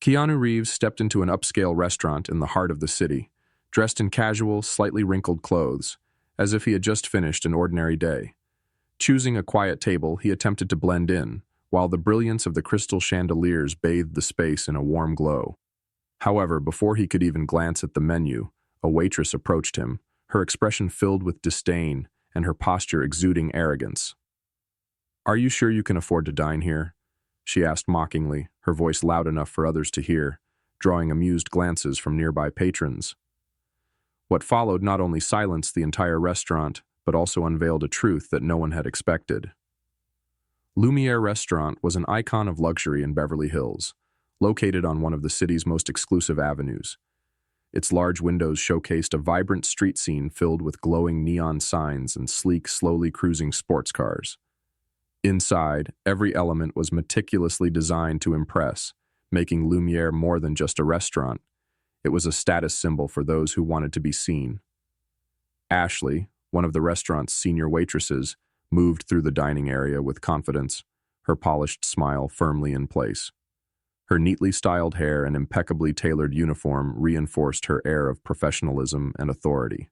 Keanu Reeves stepped into an upscale restaurant in the heart of the city, dressed in casual, slightly wrinkled clothes, as if he had just finished an ordinary day. Choosing a quiet table, he attempted to blend in, while the brilliance of the crystal chandeliers bathed the space in a warm glow. However, before he could even glance at the menu, a waitress approached him, her expression filled with disdain and her posture exuding arrogance. "Are you sure you can afford to dine here?" she asked mockingly, her voice loud enough for others to hear, drawing amused glances from nearby patrons. What followed not only silenced the entire restaurant, but also unveiled a truth that no one had expected. Lumiere Restaurant was an icon of luxury in Beverly Hills, located on one of the city's most exclusive avenues. Its large windows showcased a vibrant street scene filled with glowing neon signs and sleek, slowly cruising sports cars. Inside, every element was meticulously designed to impress, making Lumiere more than just a restaurant. It was a status symbol for those who wanted to be seen. Ashley, one of the restaurant's senior waitresses, moved through the dining area with confidence, her polished smile firmly in place. Her neatly styled hair and impeccably tailored uniform reinforced her air of professionalism and authority.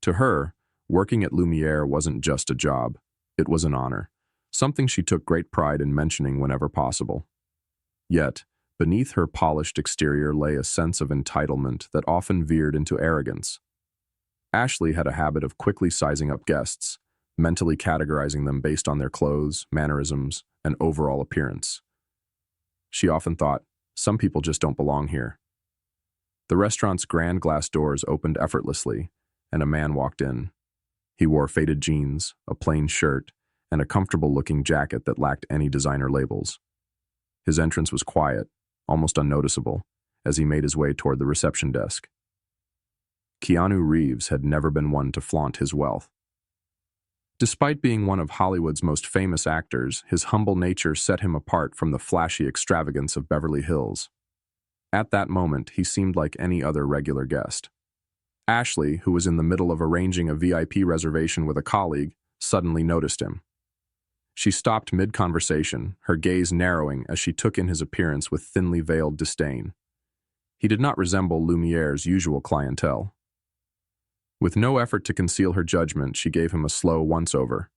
To her, working at Lumiere wasn't just a job, it was an honor, something she took great pride in mentioning whenever possible. Yet, beneath her polished exterior lay a sense of entitlement that often veered into arrogance. Ashley had a habit of quickly sizing up guests, mentally categorizing them based on their clothes, mannerisms, and overall appearance. She often thought, some people just don't belong here. The restaurant's grand glass doors opened effortlessly, and a man walked in. He wore faded jeans, a plain shirt, and a comfortable-looking jacket that lacked any designer labels. His entrance was quiet, almost unnoticeable, as he made his way toward the reception desk. Keanu Reeves had never been one to flaunt his wealth. Despite being one of Hollywood's most famous actors, his humble nature set him apart from the flashy extravagance of Beverly Hills. At that moment, he seemed like any other regular guest. Ashley, who was in the middle of arranging a VIP reservation with a colleague, suddenly noticed him. She stopped mid-conversation, her gaze narrowing as she took in his appearance with thinly veiled disdain. He did not resemble Lumiere's usual clientele. With no effort to conceal her judgment, she gave him a slow once-over,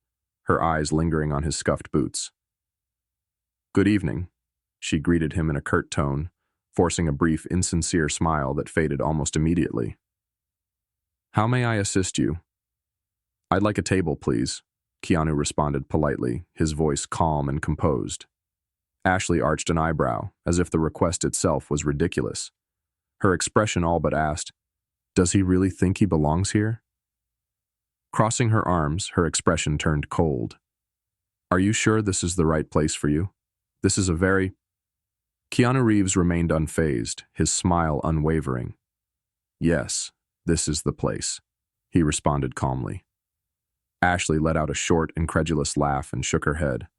her eyes lingering on his scuffed boots. "Good evening," she greeted him in a curt tone, forcing a brief, insincere smile that faded almost immediately. "How may I assist you?" "I'd like a table, please," Keanu responded politely, his voice calm and composed. Ashley arched an eyebrow, as if the request itself was ridiculous. Her expression all but asked, "Does he really think he belongs here?" Crossing her arms, her expression turned cold. "Are you sure this is the right place for you? This is a very—" Keanu Reeves remained unfazed, his smile unwavering. "Yes, this is the place," he responded calmly. Ashley let out a short, incredulous laugh and shook her head.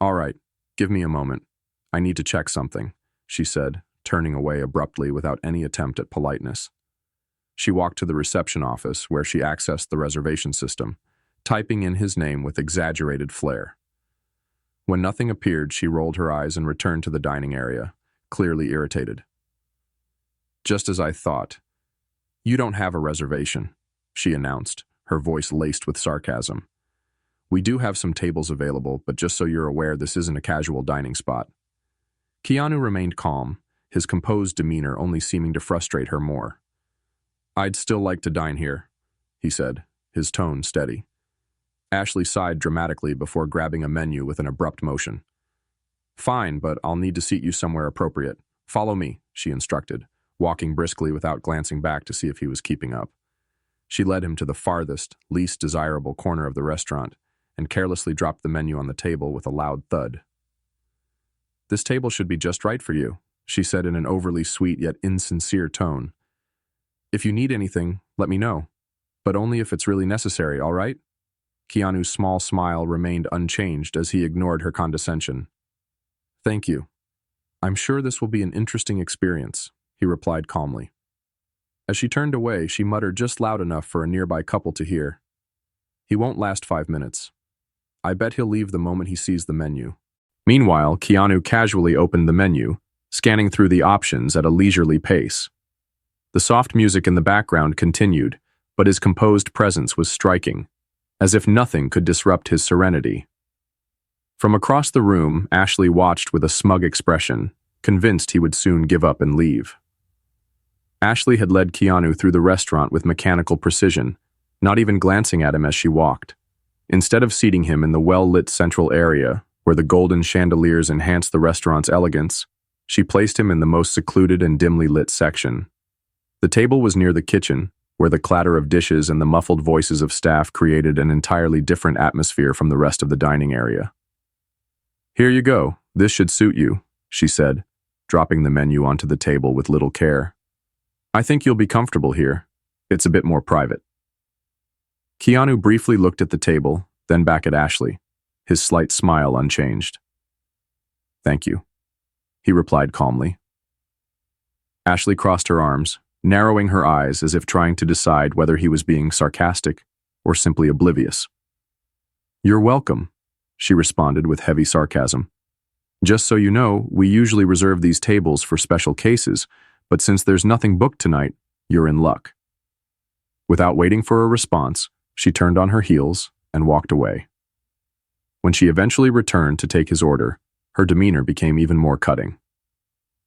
"All right, give me a moment. I need to check something," she said, turning away abruptly without any attempt at politeness. She walked to the reception office, where she accessed the reservation system, typing in his name with exaggerated flair. When nothing appeared, she rolled her eyes and returned to the dining area, clearly irritated. "Just as I thought. You don't have a reservation," she announced, her voice laced with sarcasm. "We do have some tables available, but just so you're aware, this isn't a casual dining spot." Keanu remained calm, his composed demeanor only seeming to frustrate her more. "I'd still like to dine here," he said, his tone steady. Ashley sighed dramatically before grabbing a menu with an abrupt motion. "Fine, but I'll need to seat you somewhere appropriate. Follow me," she instructed, walking briskly without glancing back to see if he was keeping up. She led him to the farthest, least desirable corner of the restaurant and carelessly dropped the menu on the table with a loud thud. "This table should be just right for you," she said in an overly sweet yet insincere tone. "If you need anything, let me know, but only if it's really necessary, all right?" Keanu's small smile remained unchanged as he ignored her condescension. "Thank you. I'm sure this will be an interesting experience," he replied calmly. As she turned away, she muttered just loud enough for a nearby couple to hear. "He won't last 5 minutes. I bet he'll leave the moment he sees the menu." Meanwhile, Keanu casually opened the menu, scanning through the options at a leisurely pace. The soft music in the background continued, but his composed presence was striking, as if nothing could disrupt his serenity. From across the room, Ashley watched with a smug expression, convinced he would soon give up and leave. Ashley had led Keanu through the restaurant with mechanical precision, not even glancing at him as she walked. Instead of seating him in the well-lit central area, where the golden chandeliers enhanced the restaurant's elegance, she placed him in the most secluded and dimly lit section. The table was near the kitchen, where the clatter of dishes and the muffled voices of staff created an entirely different atmosphere from the rest of the dining area. "Here you go, this should suit you," she said, dropping the menu onto the table with little care. "I think you'll be comfortable here. It's a bit more private." Keanu briefly looked at the table, then back at Ashley, his slight smile unchanged. "Thank you," he replied calmly. Ashley crossed her arms, narrowing her eyes as if trying to decide whether he was being sarcastic or simply oblivious. "You're welcome," she responded with heavy sarcasm. "Just so you know, we usually reserve these tables for special cases, but since there's nothing booked tonight, you're in luck." Without waiting for a response, she turned on her heels and walked away. When she eventually returned to take his order, her demeanor became even more cutting.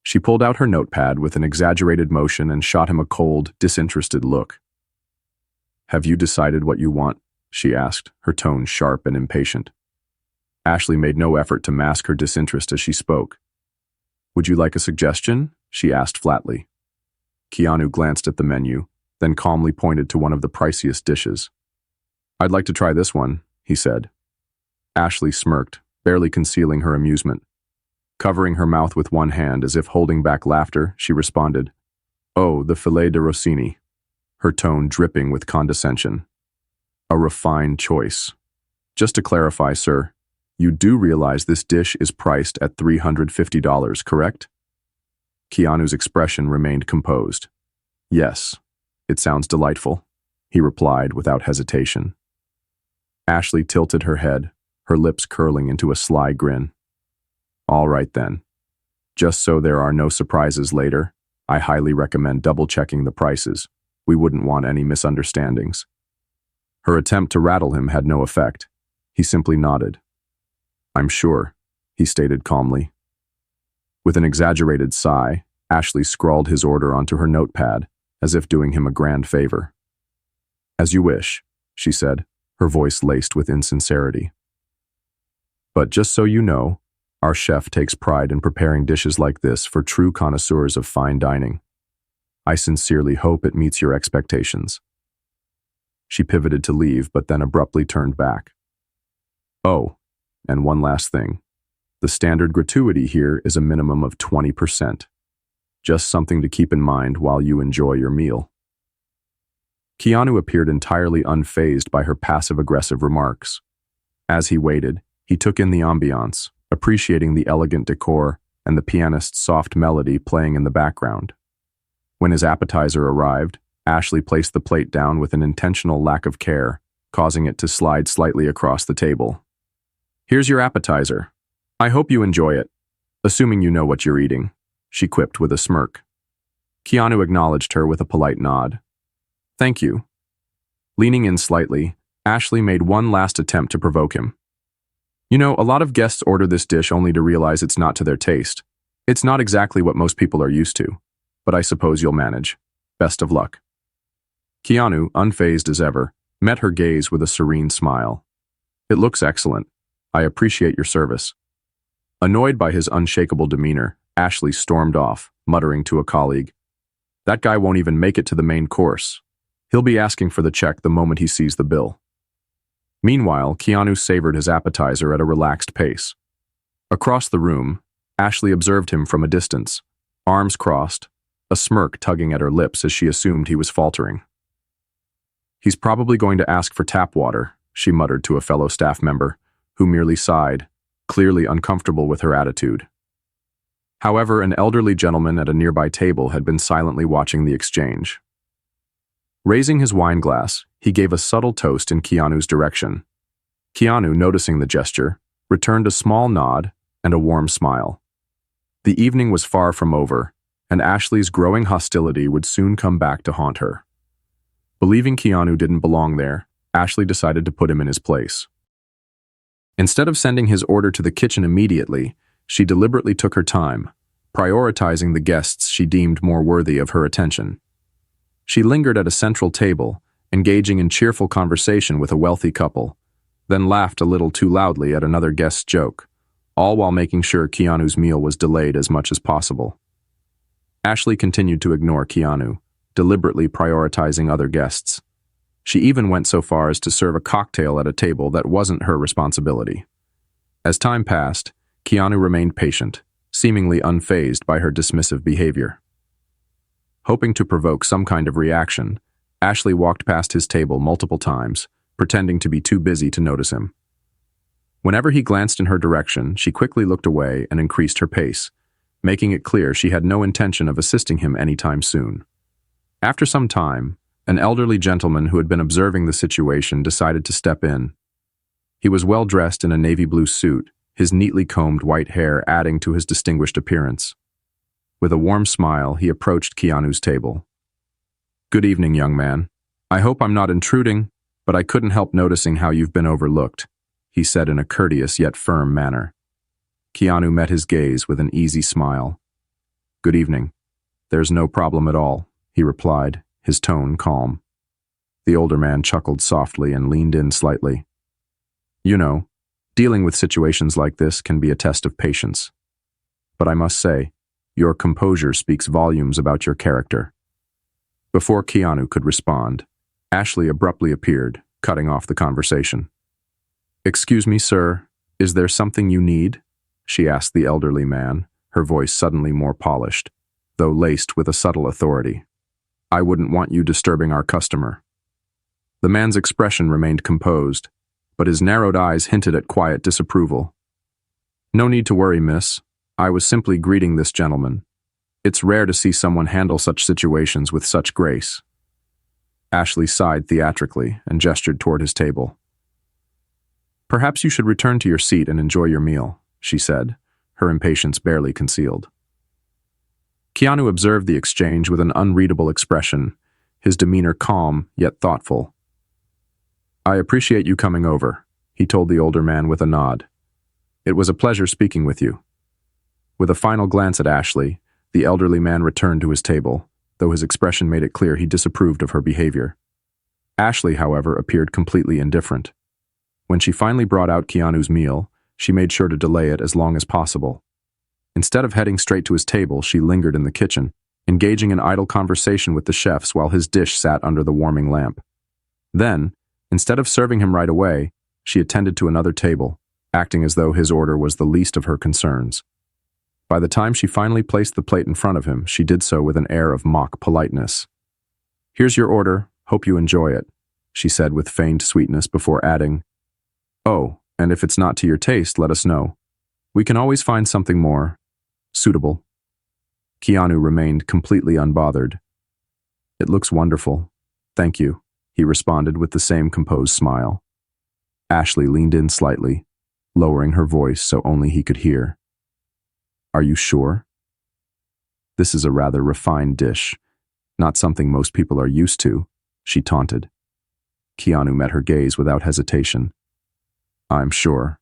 She pulled out her notepad with an exaggerated motion and shot him a cold, disinterested look. "Have you decided what you want?" she asked, her tone sharp and impatient. Ashley made no effort to mask her disinterest as she spoke. "Would you like a suggestion?" she asked flatly. Keanu glanced at the menu, then calmly pointed to one of the priciest dishes. "I'd like to try this one," he said. Ashley smirked, barely concealing her amusement. Covering her mouth with one hand as if holding back laughter, she responded, "Oh, the filet de Rossini," her tone dripping with condescension. "A refined choice. Just to clarify, sir, you do realize this dish is priced at $350, correct?" Keanu's expression remained composed. "Yes, it sounds delightful," he replied without hesitation. Ashley tilted her head, her lips curling into a sly grin. "All right then. Just so there are no surprises later, I highly recommend double-checking the prices. We wouldn't want any misunderstandings." Her attempt to rattle him had no effect. He simply nodded. "I'm sure," he stated calmly. With an exaggerated sigh, Ashley scrawled his order onto her notepad, as if doing him a grand favor. "As you wish," she said, her voice laced with insincerity. "But just so you know, our chef takes pride in preparing dishes like this for true connoisseurs of fine dining. I sincerely hope it meets your expectations." She pivoted to leave, but then abruptly turned back. "Oh, and one last thing. The standard gratuity here is a minimum of 20%. Just something to keep in mind while you enjoy your meal." Keanu appeared entirely unfazed by her passive-aggressive remarks. As he waited, he took in the ambiance, appreciating the elegant decor and the pianist's soft melody playing in the background. When his appetizer arrived, Ashley placed the plate down with an intentional lack of care, causing it to slide slightly across the table. "Here's your appetizer. I hope you enjoy it, assuming you know what you're eating," she quipped with a smirk. Keanu acknowledged her with a polite nod. "Thank you." Leaning in slightly, Ashley made one last attempt to provoke him. "You know, a lot of guests order this dish only to realize it's not to their taste. It's not exactly what most people are used to, but I suppose you'll manage. Best of luck." Keanu, unfazed as ever, met her gaze with a serene smile. "It looks excellent. I appreciate your service." Annoyed by his unshakable demeanor, Ashley stormed off, muttering to a colleague, "That guy won't even make it to the main course. He'll be asking for the check the moment he sees the bill." Meanwhile, Keanu savored his appetizer at a relaxed pace. Across the room, Ashley observed him from a distance, arms crossed, a smirk tugging at her lips as she assumed he was faltering. "He's probably going to ask for tap water," she muttered to a fellow staff member, who merely sighed, clearly uncomfortable with her attitude. However, an elderly gentleman at a nearby table had been silently watching the exchange. Raising his wine glass, he gave a subtle toast in Keanu's direction. Keanu, noticing the gesture, returned a small nod and a warm smile. The evening was far from over, and Ashley's growing hostility would soon come back to haunt her. Believing Keanu didn't belong there, Ashley decided to put him in his place. Instead of sending his order to the kitchen immediately, she deliberately took her time, prioritizing the guests she deemed more worthy of her attention. She lingered at a central table, engaging in cheerful conversation with a wealthy couple, then laughed a little too loudly at another guest's joke, all while making sure Keanu's meal was delayed as much as possible. Ashley continued to ignore Keanu, deliberately prioritizing other guests. She even went so far as to serve a cocktail at a table that wasn't her responsibility. As time passed, Keanu remained patient, seemingly unfazed by her dismissive behavior. Hoping to provoke some kind of reaction, Ashley walked past his table multiple times, pretending to be too busy to notice him. Whenever he glanced in her direction, she quickly looked away and increased her pace, making it clear she had no intention of assisting him anytime soon. After some time, an elderly gentleman who had been observing the situation decided to step in. He was well dressed in a navy blue suit, his neatly combed white hair adding to his distinguished appearance. With a warm smile, he approached Keanu's table. "Good evening, young man. I hope I'm not intruding, but I couldn't help noticing how you've been overlooked," he said in a courteous yet firm manner. Keanu met his gaze with an easy smile. "Good evening. There's no problem at all," he replied, his tone calm. The older man chuckled softly and leaned in slightly. "You know, dealing with situations like this can be a test of patience. But I must say, your composure speaks volumes about your character." Before Keanu could respond, Ashley abruptly appeared, cutting off the conversation. "Excuse me, sir, is there something you need?" she asked the elderly man, her voice suddenly more polished, though laced with a subtle authority. "I wouldn't want you disturbing our customer." The man's expression remained composed, but his narrowed eyes hinted at quiet disapproval. "No need to worry, miss. I was simply greeting this gentleman. It's rare to see someone handle such situations with such grace." Ashley sighed theatrically and gestured toward his table. "Perhaps you should return to your seat and enjoy your meal," she said, her impatience barely concealed. Keanu observed the exchange with an unreadable expression, his demeanor calm yet thoughtful. "I appreciate you coming over," he told the older man with a nod. "It was a pleasure speaking with you." With a final glance at Ashley, the elderly man returned to his table, though his expression made it clear he disapproved of her behavior. Ashley, however, appeared completely indifferent. When she finally brought out Keanu's meal, she made sure to delay it as long as possible. Instead of heading straight to his table, she lingered in the kitchen, engaging in idle conversation with the chefs while his dish sat under the warming lamp. Then, instead of serving him right away, she attended to another table, acting as though his order was the least of her concerns. By the time she finally placed the plate in front of him, she did so with an air of mock politeness. "Here's your order, hope you enjoy it," she said with feigned sweetness before adding, "Oh, and if it's not to your taste, let us know. We can always find something more suitable." Keanu remained completely unbothered. "It looks wonderful. Thank you," he responded with the same composed smile. Ashley leaned in slightly, lowering her voice so only he could hear. "Are you sure? This is a rather refined dish, not something most people are used to," she taunted. Keanu met her gaze without hesitation. "I'm sure,"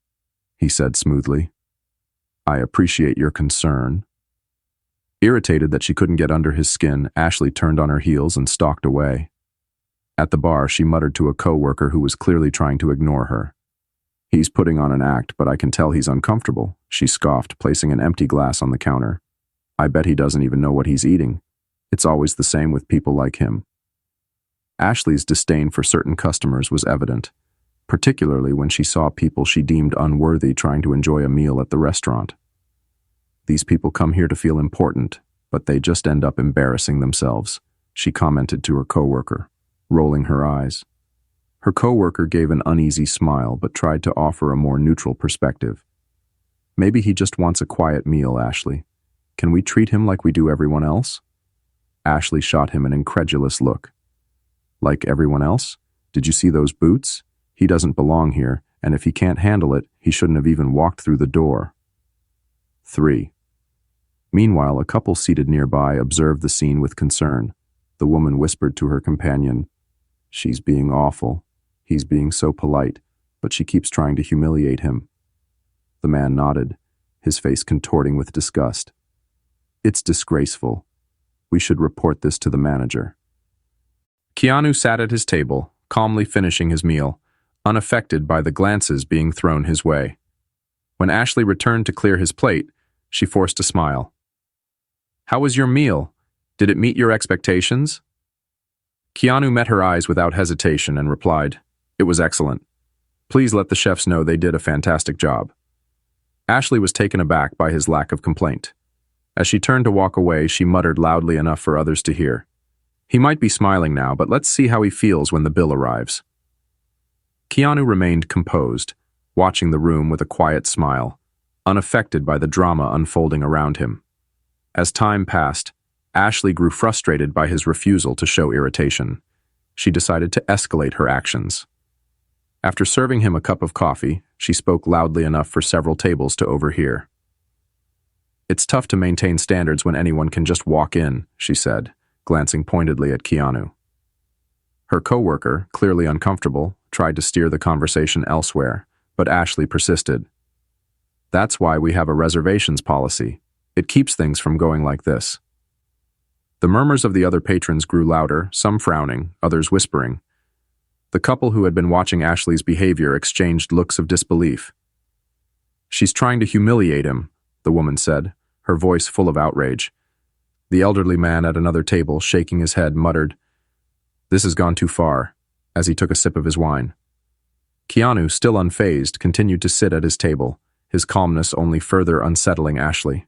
he said smoothly. "I appreciate your concern." Irritated that she couldn't get under his skin, Ashley turned on her heels and stalked away. At the bar, she muttered to a coworker who was clearly trying to ignore her. "He's putting on an act, but I can tell he's uncomfortable," she scoffed, placing an empty glass on the counter. "I bet he doesn't even know what he's eating. It's always the same with people like him." Ashley's disdain for certain customers was evident, particularly when she saw people she deemed unworthy trying to enjoy a meal at the restaurant. "These people come here to feel important, but they just end up embarrassing themselves," she commented to her coworker, rolling her eyes. Her coworker gave an uneasy smile but tried to offer a more neutral perspective. "Maybe he just wants a quiet meal, Ashley. Can we treat him like we do everyone else?" Ashley shot him an incredulous look. "Like everyone else? Did you see those boots? He doesn't belong here, and if he can't handle it, he shouldn't have even walked through the door." 3. Meanwhile, a couple seated nearby observed the scene with concern. The woman whispered to her companion, "She's being awful. He's being so polite, but she keeps trying to humiliate him." The man nodded, his face contorting with disgust. "It's disgraceful. We should report this to the manager." Keanu sat at his table, calmly finishing his meal, unaffected by the glances being thrown his way. When Ashley returned to clear his plate, she forced a smile. "How was your meal? Did it meet your expectations?" Keanu met her eyes without hesitation and replied, "It was excellent. Please let the chefs know they did a fantastic job." Ashley was taken aback by his lack of complaint. As she turned to walk away, she muttered loudly enough for others to hear, "He might be smiling now, but let's see how he feels when the bill arrives." Keanu remained composed, watching the room with a quiet smile, unaffected by the drama unfolding around him. As time passed, Ashley grew frustrated by his refusal to show irritation. She decided to escalate her actions. After serving him a cup of coffee, she spoke loudly enough for several tables to overhear. "It's tough to maintain standards when anyone can just walk in," she said, glancing pointedly at Keanu. Her coworker, clearly uncomfortable, tried to steer the conversation elsewhere, but Ashley persisted. "That's why we have a reservations policy. It keeps things from going like this." The murmurs of the other patrons grew louder, some frowning, others whispering. The couple who had been watching Ashley's behavior exchanged looks of disbelief. "She's trying to humiliate him," the woman said, her voice full of outrage. The elderly man at another table, shaking his head, muttered, "This has gone too far," as he took a sip of his wine. Keanu, still unfazed, continued to sit at his table, his calmness only further unsettling Ashley.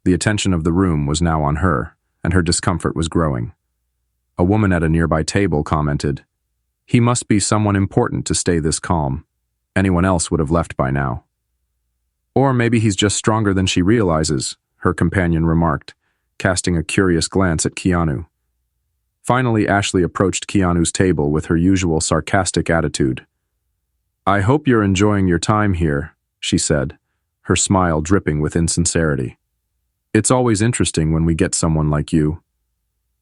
The attention of the room was now on her, and her discomfort was growing. A woman at a nearby table commented, "He must be someone important to stay this calm. Anyone else would have left by now." "Or maybe he's just stronger than she realizes," her companion remarked, casting a curious glance at Keanu. Finally, Ashley approached Keanu's table with her usual sarcastic attitude. "I hope you're enjoying your time here," she said, her smile dripping with insincerity. "It's always interesting when we get someone like you."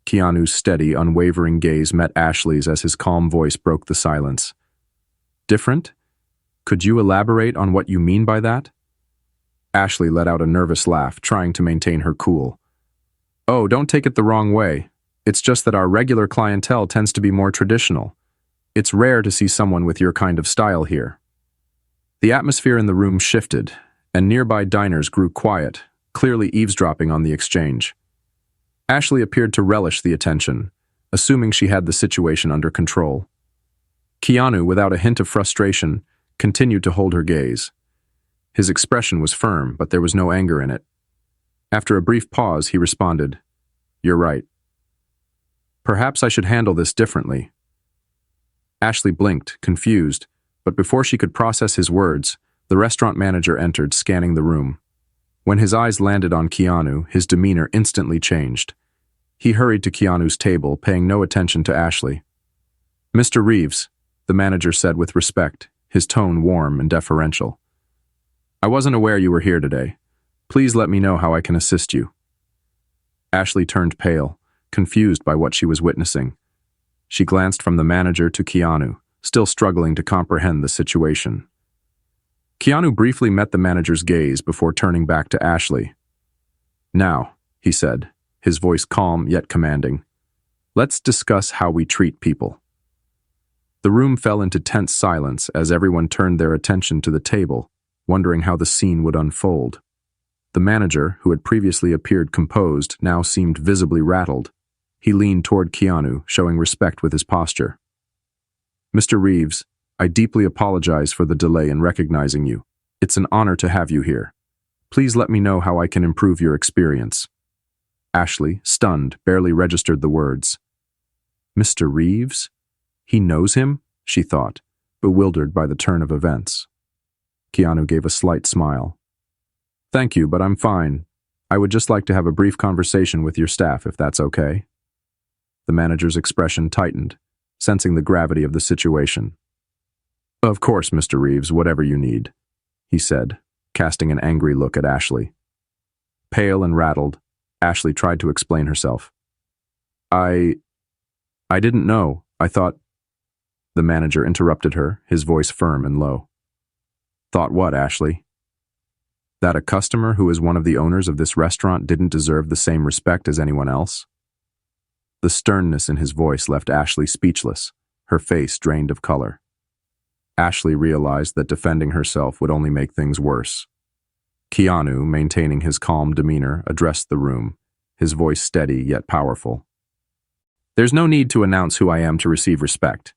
Keanu's steady, unwavering gaze met Ashley's as his calm voice broke the silence. "Different? Could you elaborate on what you mean by that?" Ashley let out a nervous laugh, trying to maintain her cool. "Oh, don't take it the wrong way. It's just that our regular clientele tends to be more traditional. It's rare to see someone with your kind of style here." The atmosphere in the room shifted, and nearby diners grew quiet, clearly eavesdropping on the exchange. Ashley appeared to relish the attention, assuming she had the situation under control. Keanu, without a hint of frustration, continued to hold her gaze. His expression was firm, but there was no anger in it. After a brief pause, he responded, "You're right. Perhaps I should handle this differently." Ashley blinked, confused, but before she could process his words, the restaurant manager entered, scanning the room. When his eyes landed on Keanu, his demeanor instantly changed. He hurried to Keanu's table, paying no attention to Ashley. "Mr. Reeves," the manager said with respect, his tone warm and deferential. "I wasn't aware you were here today. Please let me know how I can assist you." Ashley turned pale, confused by what she was witnessing. She glanced from the manager to Keanu, still struggling to comprehend the situation. Keanu briefly met the manager's gaze before turning back to Ashley. "Now," he said, his voice calm yet commanding, "let's discuss how we treat people." The room fell into tense silence as everyone turned their attention to the table, wondering how the scene would unfold. The manager, who had previously appeared composed, now seemed visibly rattled. He leaned toward Keanu, showing respect with his posture. "Mr. Reeves, I deeply apologize for the delay in recognizing you. It's an honor to have you here. Please let me know how I can improve your experience." Ashley, stunned, barely registered the words. "Mr. Reeves? He knows him?" she thought, bewildered by the turn of events. Keanu gave a slight smile. "Thank you, but I'm fine. I would just like to have a brief conversation with your staff, if that's okay." The manager's expression tightened, sensing the gravity of the situation. "Of course, Mr. Reeves, whatever you need," he said, casting an angry look at Ashley. Pale and rattled, Ashley tried to explain herself. I didn't know. I thought. The manager interrupted her, his voice firm and low. Thought what, Ashley? That a customer who is one of the owners of this restaurant didn't deserve the same respect as anyone else? The sternness in his voice left Ashley speechless, her face drained of color. Ashley realized that defending herself would only make things worse. Keanu, maintaining his calm demeanor, addressed the room, his voice steady yet powerful. There's no need to announce who I am to receive respect.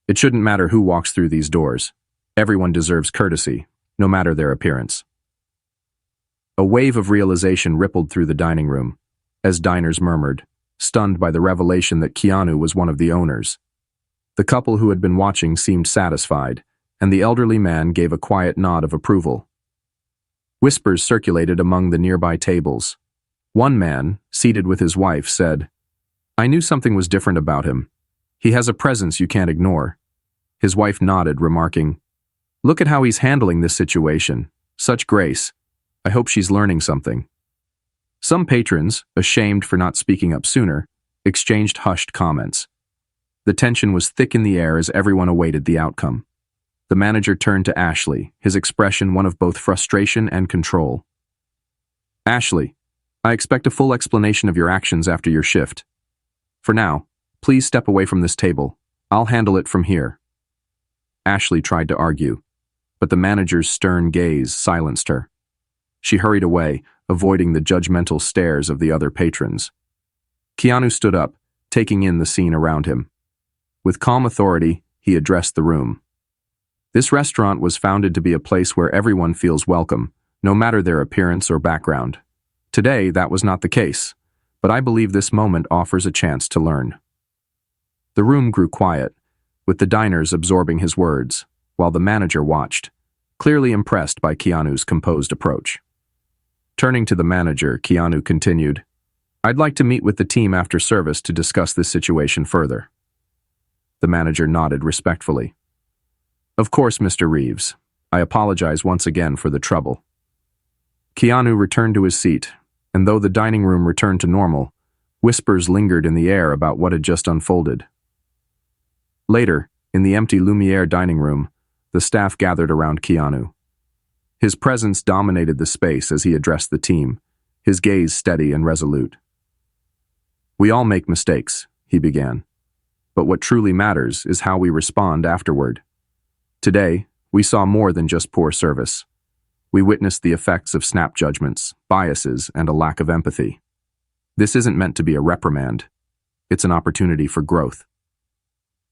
It shouldn't matter who walks through these doors. Everyone deserves courtesy, no matter their appearance. A wave of realization rippled through the dining room, as diners murmured, stunned by the revelation that Keanu was one of the owners. The couple who had been watching seemed satisfied, and the elderly man gave a quiet nod of approval. Whispers circulated among the nearby tables. One man, seated with his wife, said, I knew something was different about him. He has a presence you can't ignore. His wife nodded, remarking, Look at how he's handling this situation. Such grace. I hope she's learning something. Some patrons, ashamed for not speaking up sooner, exchanged hushed comments. The tension was thick in the air as everyone awaited the outcome. The manager turned to Ashley, his expression one of both frustration and control. Ashley, I expect a full explanation of your actions after your shift. For now, please step away from this table. I'll handle it from here. Ashley tried to argue, but the manager's stern gaze silenced her. She hurried away, avoiding the judgmental stares of the other patrons. Keanu stood up, taking in the scene around him. With calm authority, he addressed the room. This restaurant was founded to be a place where everyone feels welcome, no matter their appearance or background. Today, that was not the case, but I believe this moment offers a chance to learn. The room grew quiet, with the diners absorbing his words, while the manager watched, clearly impressed by Keanu's composed approach. Turning to the manager, Keanu continued, I'd like to meet with the team after service to discuss this situation further. The manager nodded respectfully. Of course, Mr. Reeves. I apologize once again for the trouble. Keanu returned to his seat, and though the dining room returned to normal, whispers lingered in the air about what had just unfolded. Later, in the empty Lumiere dining room, the staff gathered around Keanu. His presence dominated the space as he addressed the team, his gaze steady and resolute. We all make mistakes, he began. But what truly matters is how we respond afterward. Today, we saw more than just poor service. We witnessed the effects of snap judgments, biases, and a lack of empathy. This isn't meant to be a reprimand. It's an opportunity for growth.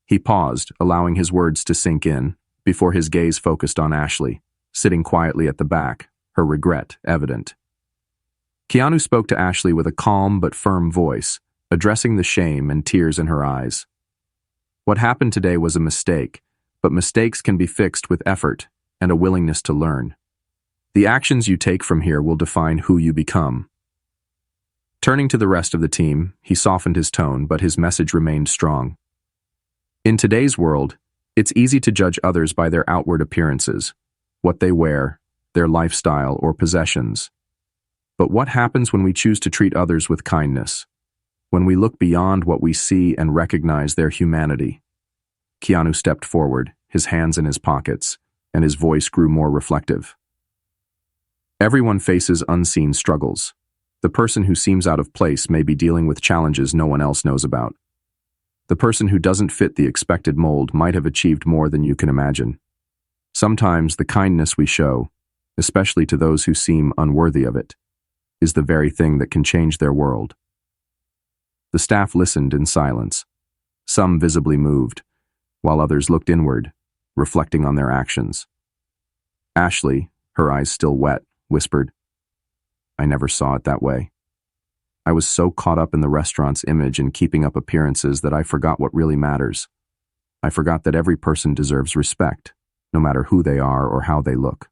He paused, allowing his words to sink in, before his gaze focused on Ashley, sitting quietly at the back, her regret evident. Keanu spoke to Ashley with a calm but firm voice, addressing the shame and tears in her eyes. What happened today was a mistake, but mistakes can be fixed with effort and a willingness to learn. The actions you take from here will define who you become. Turning to the rest of the team, he softened his tone, but his message remained strong. In today's world, it's easy to judge others by their outward appearances, what they wear, their lifestyle, or possessions. But what happens when we choose to treat others with kindness? When we look beyond what we see and recognize their humanity? Keanu stepped forward, his hands in his pockets, and his voice grew more reflective. Everyone faces unseen struggles. The person who seems out of place may be dealing with challenges no one else knows about. The person who doesn't fit the expected mold might have achieved more than you can imagine. Sometimes the kindness we show, especially to those who seem unworthy of it, is the very thing that can change their world. The staff listened in silence, some visibly moved, while others looked inward, reflecting on their actions. Ashley, her eyes still wet, whispered, I never saw it that way. I was so caught up in the restaurant's image and keeping up appearances that I forgot what really matters. I forgot that every person deserves respect, no matter who they are or how they look.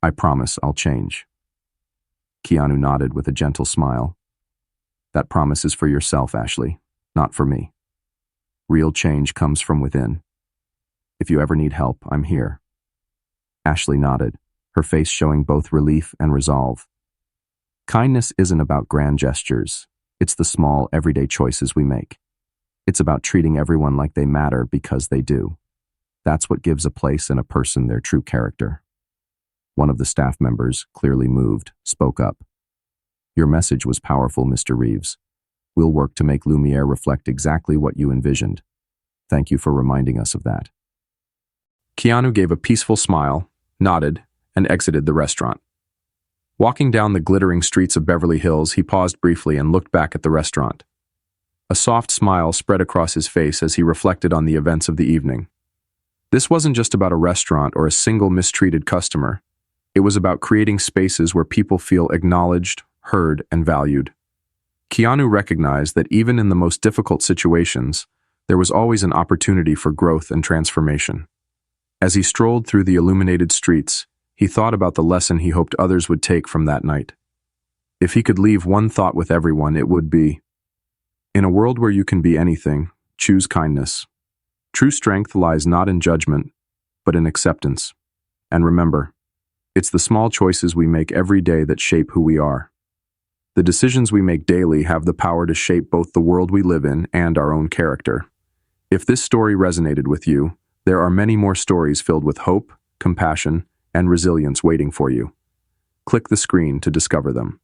I promise I'll change. Keanu nodded with a gentle smile. That promise is for yourself, Ashley, not for me. Real change comes from within. If you ever need help, I'm here. Ashley nodded, her face showing both relief and resolve. Kindness isn't about grand gestures. It's the small, everyday choices we make. It's about treating everyone like they matter because they do. That's what gives a place and a person their true character. One of the staff members, clearly moved, spoke up. Your message was powerful, Mr. Reeves. We'll work to make Lumiere reflect exactly what you envisioned. Thank you for reminding us of that. Keanu gave a peaceful smile, nodded, and exited the restaurant. Walking down the glittering streets of Beverly Hills, he paused briefly and looked back at the restaurant. A soft smile spread across his face as he reflected on the events of the evening. This wasn't just about a restaurant or a single mistreated customer. It was about creating spaces where people feel acknowledged, heard, and valued. Keanu recognized that even in the most difficult situations, there was always an opportunity for growth and transformation. As he strolled through the illuminated streets, he thought about the lesson he hoped others would take from that night. If he could leave one thought with everyone, it would be, in a world where you can be anything, choose kindness. True strength lies not in judgment, but in acceptance. And remember, it's the small choices we make every day that shape who we are. The decisions we make daily have the power to shape both the world we live in and our own character. If this story resonated with you, there are many more stories filled with hope, compassion, and resilience waiting for you. Click the screen to discover them.